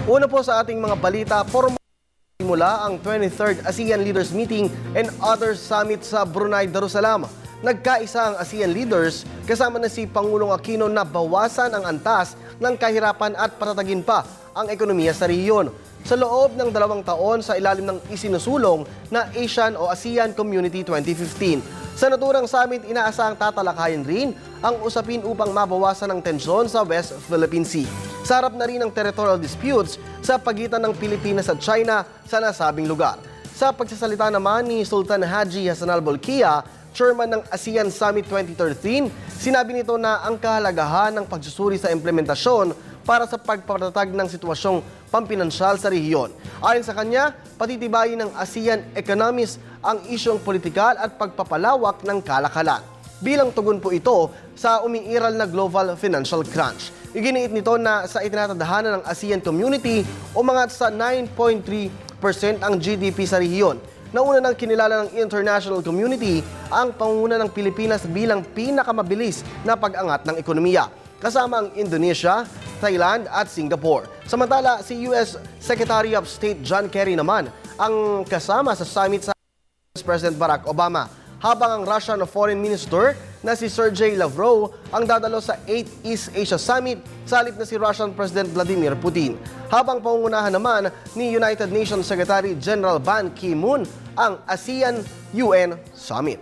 Una po sa ating mga balita, formal simula ang 23rd ASEAN Leaders Meeting and Other Summit sa Brunei Darussalam. Nagkaisa ang ASEAN leaders kasama na si Pangulong Aquino na bawasan ang antas ng kahirapan at patatagin pa ang ekonomiya sa rehiyon. Sa loob ng 2 taon sa ilalim ng isinusulong na Asian o ASEAN Community 2015. Sa naturang summit, inaasahang tatalakayin rin ang usapin upang mabawasan ang tensyon sa West Philippine Sea. Sa harap na rin ang territorial disputes sa pagitan ng Pilipinas at China sa nasabing lugar. Sa pagsasalita naman ni Sultan Haji Hassanal Bolkiah, chairman ng ASEAN Summit 2013, sinabi nito na ang kahalagahan ng pagsusuri sa implementasyon para sa pagpapatatag ng sitwasyong pampinansyal sa rehiyon. Ayon sa kanya, patitibayin ng ASEAN economies ang isyong politikal at pagpapalawak ng kalakalan. Bilang tugon po ito sa umiiral na global financial crunch. Iginiit nito na sa itinatadhana ng ASEAN community umangat sa 9.3% ang GDP sa rehiyon. Nauna nang kinilala ng international community ang pangunguna ng Pilipinas bilang pinakamabilis na pag-angat ng ekonomiya, kasama ang Indonesia, Thailand at Singapore. Samantala, si US Secretary of State John Kerry naman ang kasama sa summit sa President Barack Obama, habang ang Russian Foreign Minister na si Sergey Lavrov ang dadalo sa 8th East Asia Summit sa halip na si Russian President Vladimir Putin. Habang pangungunahan naman ni United Nations Secretary General Ban Ki-moon ang ASEAN-UN Summit.